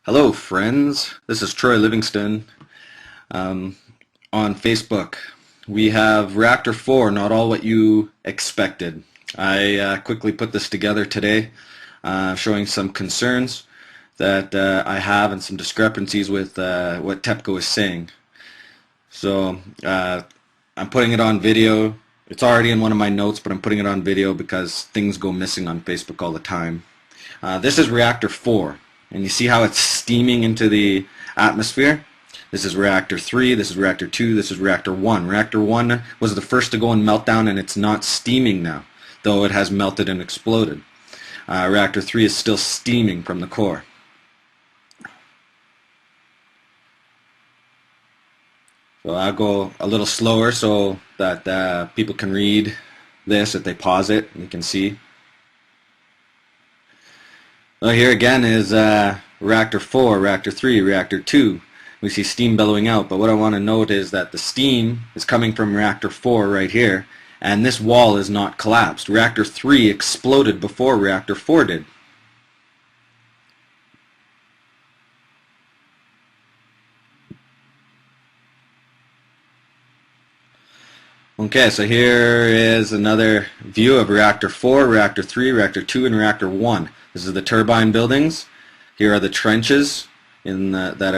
Hello, friends. This is Troy Livingston on Facebook. We have Reactor 4, not all what you expected. I quickly put this together today, showing some concerns that I have and some discrepancies with what TEPCO is saying. So I'm putting it on video. It's already in one of my notes, but I'm putting it on video because things go missing on Facebook all the time. This is Reactor 4. And you see how it's steaming into the atmosphere? This is reactor 3, this is reactor 2, this is reactor 1. Reactor 1 was the first to go in meltdown, and it's not steaming now, though it has melted and exploded. Reactor 3 is still steaming from the core. So I'll go a little slower so that people can read this if they pause it. You can see. Well, here again is reactor 4, reactor 3, reactor 2. We see steam billowing out, but what I want to note is that the steam is coming from reactor 4 right here, and this wall is not collapsed. Reactor 3 exploded before reactor 4 did. Okay, so here is another view of reactor 4, reactor 3, reactor 2, and reactor 1. This is the turbine buildings. Here are the trenches that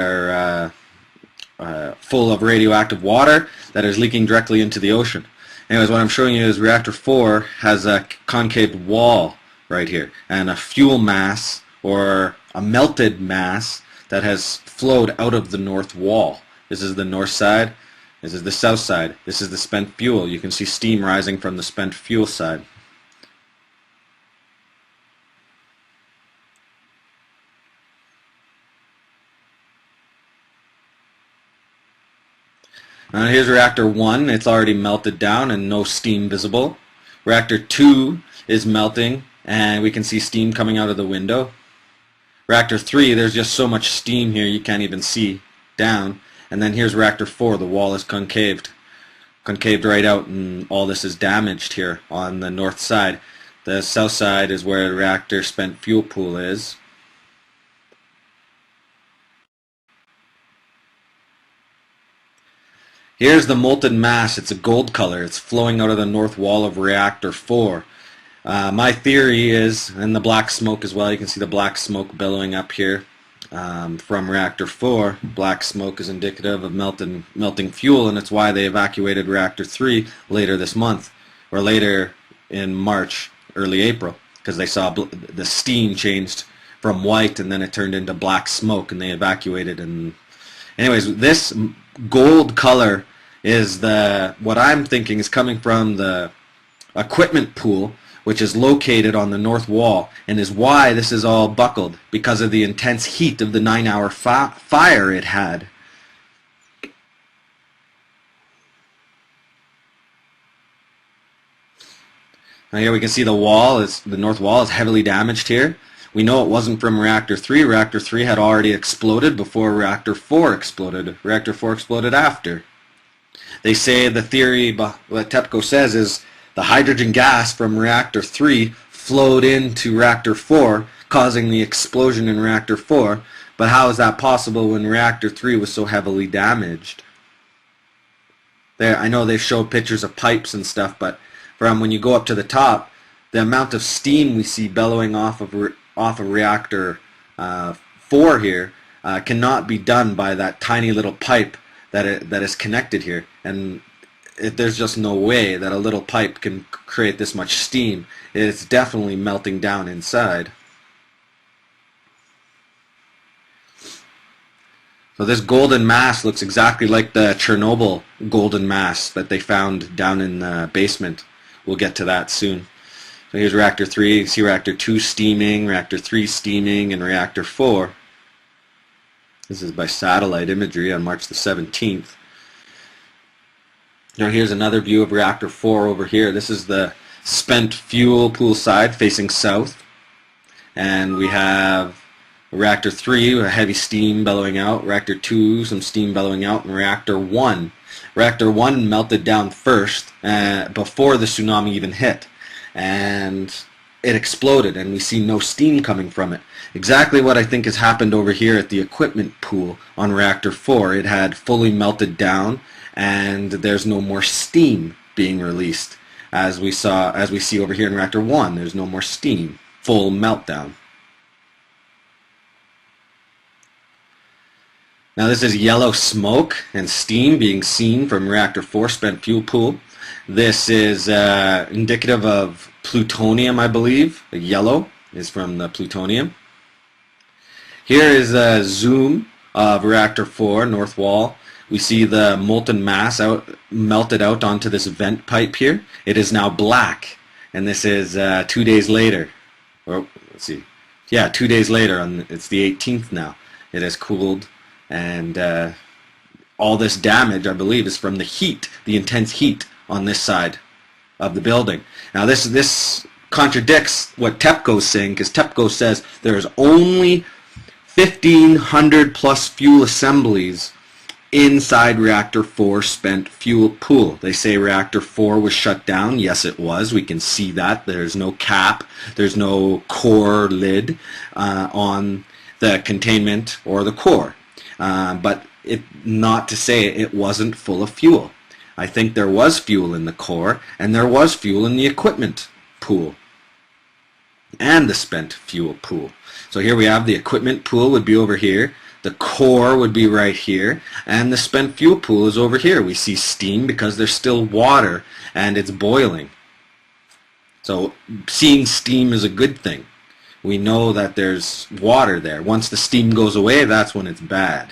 are full of radioactive water that is leaking directly into the ocean. Anyways, what I'm showing you is reactor 4 has a concave wall right here and a fuel mass or a melted mass that has flowed out of the north wall. This is the north side. This is the south side. This is the spent fuel. You can see steam rising from the spent fuel side. Here's reactor 1. It's already melted down and no steam visible. Reactor 2 is melting and we can see steam coming out of the window. Reactor 3, there's just so much steam here you can't even see down. And then here's reactor 4. The wall is concaved right out, and all this is damaged here on the north side. The south side is where the reactor spent fuel pool is. Here's the molten mass. It's a gold color. It's flowing out of the north wall of reactor 4. My theory is, and the black smoke as well, you can see the black smoke billowing up here from reactor 4. Black smoke is indicative of melting fuel, and it's why they evacuated reactor 3 later this month, or later in March, early April, because they saw the steam changed from white and then it turned into black smoke and they evacuated. And anyways, this gold color is what I'm thinking is coming from the equipment pool, which is located on the north wall, and is why this is all buckled, because of the intense heat of the 9-hour fire it had. Now here we can see the north wall is heavily damaged here. We know it wasn't from reactor 3. Reactor 3 had already exploded before reactor 4 exploded. Reactor 4 exploded after. They say the theory, what TEPCO says, is the hydrogen gas from reactor 3 flowed into reactor 4, causing the explosion in reactor 4. But how is that possible when reactor 3 was so heavily damaged? There, I know they show pictures of pipes and stuff, but from when you go up to the top, the amount of steam we see bellowing off of reactor 4 here cannot be done by that tiny little pipe that is connected here. And there's just no way that a little pipe can create this much steam. It's definitely melting down inside. So this golden mass looks exactly like the Chernobyl golden mass that they found down in the basement. We'll get to that soon. So here's reactor 3. You see reactor 2 steaming, reactor 3 steaming, and reactor 4. This is by satellite imagery on March the 17th. Now here's another view of reactor 4 over here. This is the spent fuel pool side facing south. And we have reactor 3, a heavy steam bellowing out. Reactor 2, some steam bellowing out. And reactor 1. Reactor 1 melted down first before the tsunami even hit. And it exploded and we see no steam coming from it. Exactly what I think has happened over here at the equipment pool on reactor 4. It had fully melted down and there's no more steam being released. As we see over here in reactor 1, there's no more steam. Full meltdown. Now this is yellow smoke and steam being seen from reactor 4 spent fuel pool. This is indicative of plutonium, I believe. The yellow is from the plutonium. Here is a zoom of reactor 4, north wall. We see the molten mass melted out onto this vent pipe here. It is now black, and this is 2 days later. Or let's see, yeah, 2 days later. It's the 18th now. It has cooled, and all this damage, I believe, is from the heat, the intense heat on this side of the building. Now this contradicts what TEPCO is saying, because TEPCO says there's only 1,500 plus fuel assemblies inside reactor 4 spent fuel pool. They say reactor 4 was shut down. Yes, it was. We can see that. There's no cap. There's no core lid on the containment or the core. But not to say it wasn't full of fuel. I think there was fuel in the core, and there was fuel in the equipment pool and the spent fuel pool. So here we have the equipment pool would be over here, the core would be right here, and the spent fuel pool is over here. We see steam because there's still water and it's boiling. So seeing steam is a good thing. We know that there's water there. Once the steam goes away, that's when it's bad.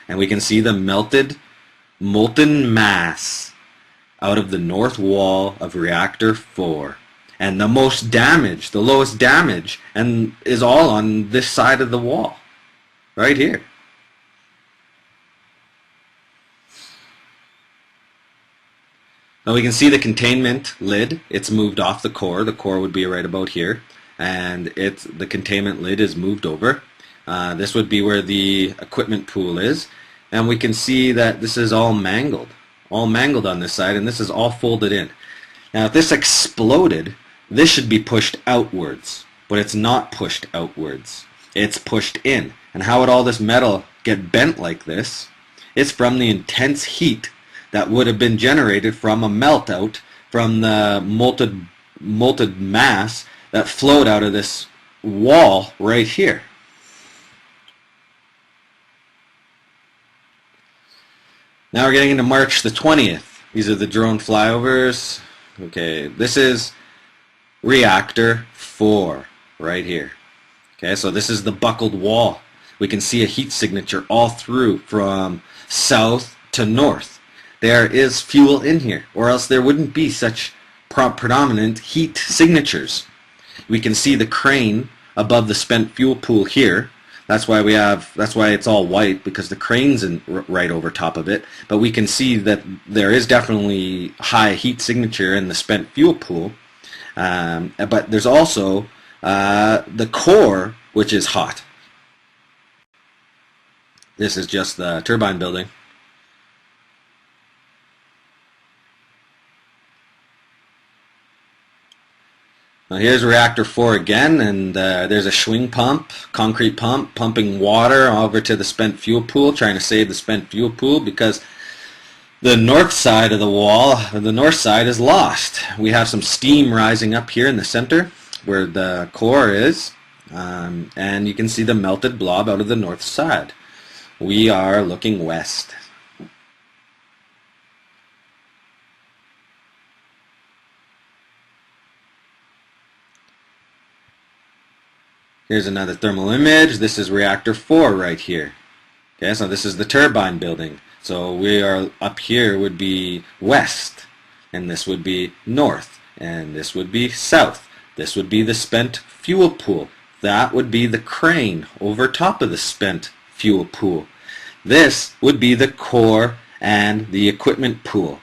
And we can see the melted molten mass out of the north wall of reactor 4. And the most damage, the lowest damage, and is all on this side of the wall, right here. Now we can see the containment lid. It's moved off the core. The core would be right about here, and the containment lid is moved over. This would be where the equipment pool is, and we can see that this is all mangled on this side, and this is all folded in. Now if this exploded, this should be pushed outwards, but it's not pushed outwards. It's pushed in. And how would all this metal get bent like this? It's from the intense heat that would have been generated from a melt out from the molten mass that flowed out of this wall right here. Now we're getting into March the 20th. These are the drone flyovers. Okay, this is reactor 4 right here. Okay, so this is the buckled wall. We can see a heat signature all through from south to north. There is fuel in here, or else there wouldn't be such predominant heat signatures. We can see the crane above the spent fuel pool here. That's why it's all white, because the crane's right over top of it. But we can see that there is definitely high heat signature in the spent fuel pool. But there's also the core, which is hot. This is just the turbine building. Now here's reactor 4 again, and there's a swing pump, concrete pump, pumping water over to the spent fuel pool, trying to save the spent fuel pool, because the north side of the wall, the north side, is lost. We have some steam rising up here in the center where the core is, and you can see the melted blob out of the north side. We are looking west. Here's another thermal image. This is reactor 4 right here. Okay, so this is the turbine building. So we are up here would be west, and this would be north, and this would be south. This would be the spent fuel pool. That would be the crane over top of the spent fuel pool. This would be the core and the equipment pool.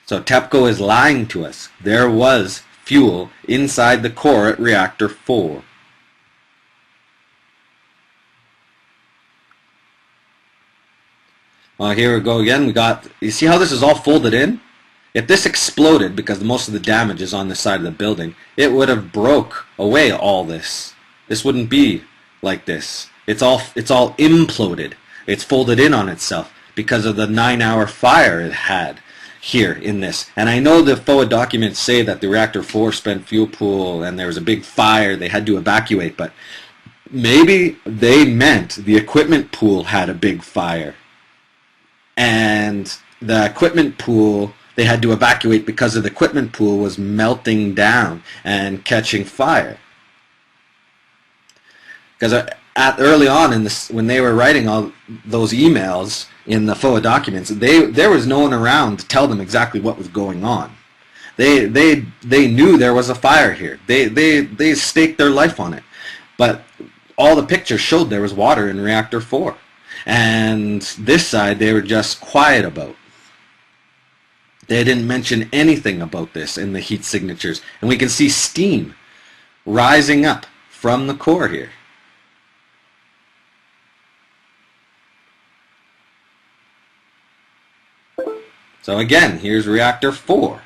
So TEPCO is lying to us. There was fuel inside the core at reactor 4. Well, here we go again. You see how this is all folded in? If this exploded, because most of the damage is on the side of the building, it would have broke away all this. This wouldn't be like this. It's all imploded. It's folded in on itself because of the 9-hour fire it had here in this. And I know the FOA documents say that the reactor 4 spent fuel pool and there was a big fire, they had to evacuate, but maybe they meant the equipment pool had a big fire. And the equipment pool, they had to evacuate because of the equipment pool was melting down and catching fire. Because early on in this, when they were writing all those emails in the FOA documents, there was no one around to tell them exactly what was going on. They knew there was a fire here. They staked their life on it. But all the pictures showed there was water in reactor 4. And this side they were just quiet about. They didn't mention anything about this in the heat signatures. And we can see steam rising up from the core here. So again, here's reactor 4.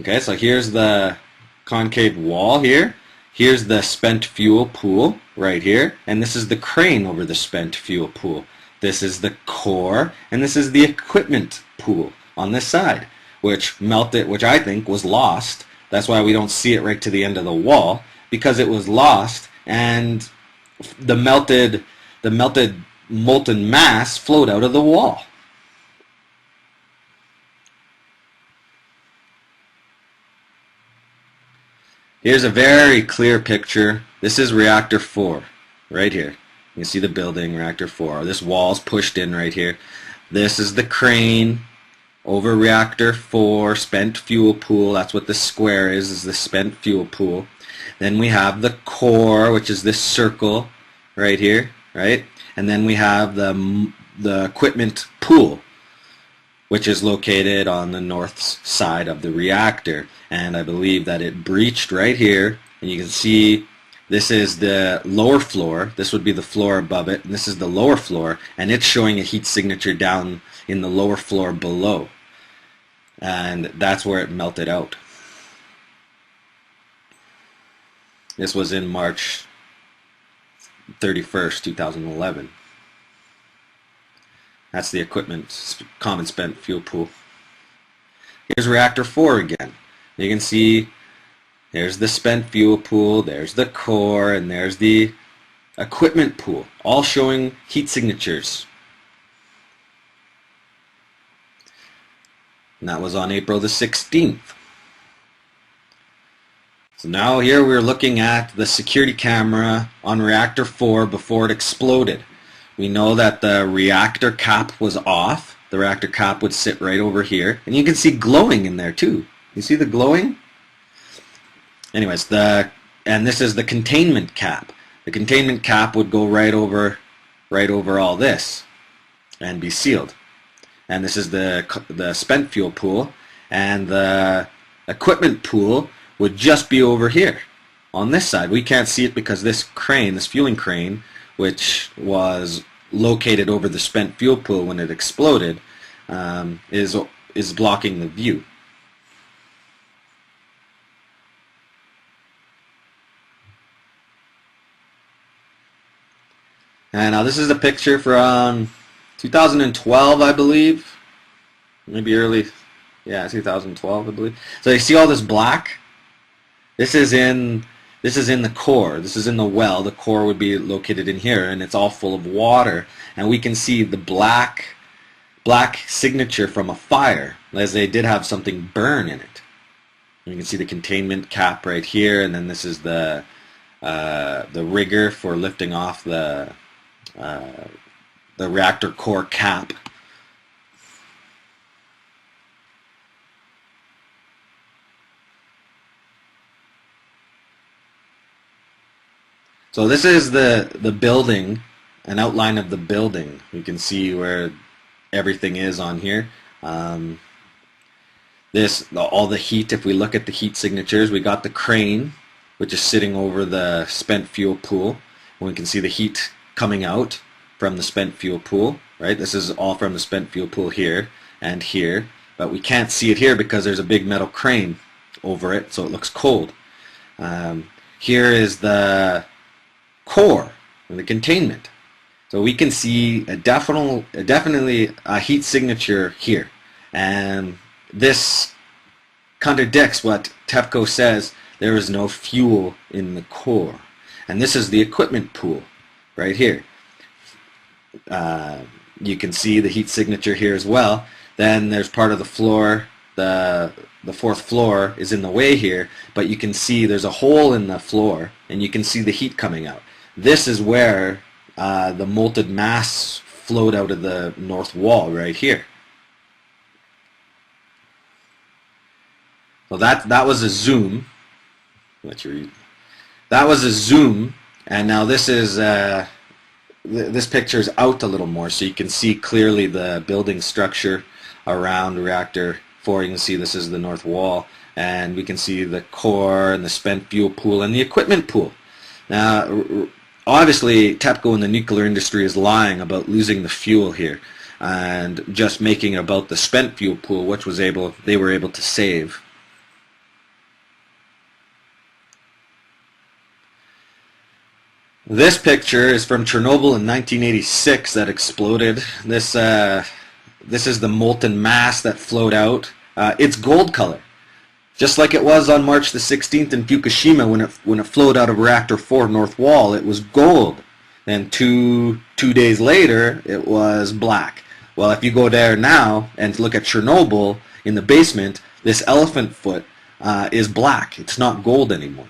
Okay, so here's the concave wall here. Here's the spent fuel pool right here. And this is the crane over the spent fuel pool. This is the core, and this is the equipment pool on this side, which melted, which I think was lost. That's why we don't see it right to the end of the wall, because it was lost, and the melted molten mass flowed out of the wall. Here's a very clear picture. This is reactor 4, right here. You can see the building, reactor 4. This wall's pushed in right here. This is the crane over reactor 4, spent fuel pool. That's what this square is the spent fuel pool. Then we have the core, which is this circle right here, right? And then we have the equipment pool, which is located on the north side of the reactor. And I believe that it breached right here. And you can see this is the lower floor. This would be the floor above it. And this is the lower floor. And it's showing a heat signature down in the lower floor below. And that's where it melted out. This was in March 31st, 2011. That's the equipment, common spent fuel pool. Here's reactor 4 again. You can see there's the spent fuel pool, there's the core, and there's the equipment pool, all showing heat signatures. And that was on April the 16th. So now here we're looking at the security camera on reactor 4 before it exploded. We know that the reactor cap was off. The reactor cap would sit right over here. And you can see glowing in there too. You see the glowing? Anyways, and this is the containment cap. The containment cap would go right over all this and be sealed. And this is the spent fuel pool, and the equipment pool would just be over here on this side. We can't see it because this crane, this fueling crane, which was located over the spent fuel pool when it exploded, is blocking the view. And now this is a picture from 2012, I believe. Maybe early, yeah, 2012, I believe. So you see all this black? This is in the core. This is in the well. The core would be located in here, and it's all full of water. And we can see the black signature from a fire, as they did have something burn in it. And you can see the containment cap right here, and then this is the rigger for lifting off the reactor core cap. So this is the building, an outline of the building. You can see where everything is on here. All the heat, if we look at the heat signatures, we got the crane, which is sitting over the spent fuel pool. And we can see the heat coming out from the spent fuel pool, right? This is all from the spent fuel pool here and here. but we can't see it here because there's a big metal crane over it, so it looks cold. Here is the core, and the containment. So we can see definitely a heat signature here. And this contradicts what TEPCO says, there is no fuel in the core. And this is the equipment pool right here. You can see the heat signature here as well. Then there's part of the floor, the fourth floor is in the way here, but you can see there's a hole in the floor and you can see the heat coming out. This is where the molten mass flowed out of the north wall right here. So that was a zoom. Let you read. That was a zoom, and now this is this picture is out a little more, so you can see clearly the building structure around reactor 4. You can see this is the north wall, and we can see the core and the spent fuel pool and the equipment pool. Now, obviously, TEPCO in the nuclear industry is lying about losing the fuel here, and just making about the spent fuel pool, which they were able to save. This picture is from Chernobyl in 1986 that exploded. This is the molten mass that flowed out. It's gold color, just like it was on March the 16th in Fukushima when it flowed out of reactor 4 north wall. It was gold. Then two days later, it was black. Well, if you go there now and look at Chernobyl in the basement, this elephant foot is black. It's not gold anymore.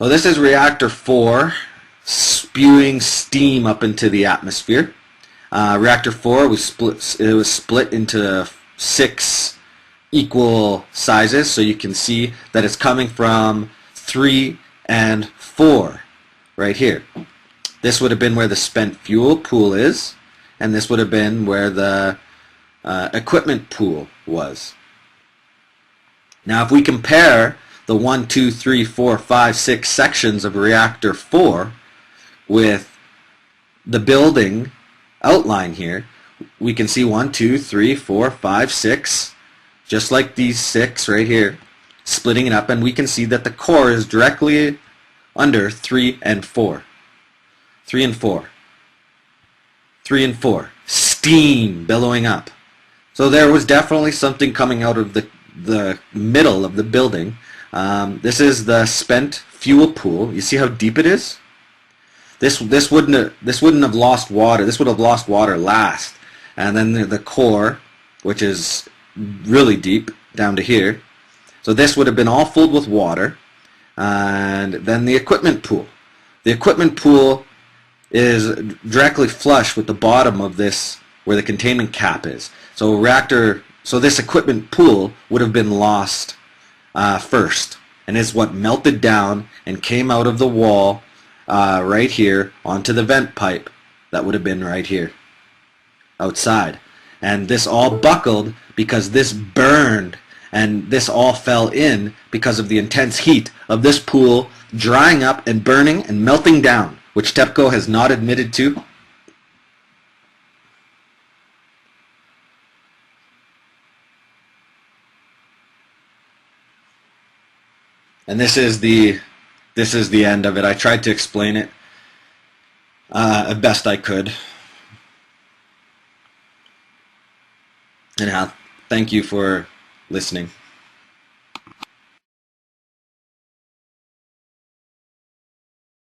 So this is reactor 4 spewing steam up into the atmosphere. Reactor 4 was split into 6 equal sizes, so you can see that it's coming from 3 and 4 right here. This would have been where the spent fuel pool is, and this would have been where the equipment pool was. Now if we compare the 1, 2, 3, 4, 5, 6 sections of reactor 4 with the building outline here, we can see 1, 2, 3, 4, 5, 6, just like these 6 right here, splitting it up, and we can see that the core is directly under 3 and 4. 3 and 4. 3 and 4. Steam billowing up. So there was definitely something coming out of the middle of the building. This is the spent fuel pool. You see how deep it is? This wouldn't have lost water. This would have lost water last. And then the core, which is really deep down to here. So this would have been all filled with water. And then the equipment pool. The equipment pool is directly flush with the bottom of this, where the containment cap is. So this equipment pool would have been lost first, and is what melted down and came out of the wall right here onto the vent pipe that would have been right here outside. And this all buckled because this burned, and this all fell in because of the intense heat of this pool drying up and burning and melting down, which TEPCO has not admitted to. And this is the end of it. I tried to explain it as best I could. And thank you for listening.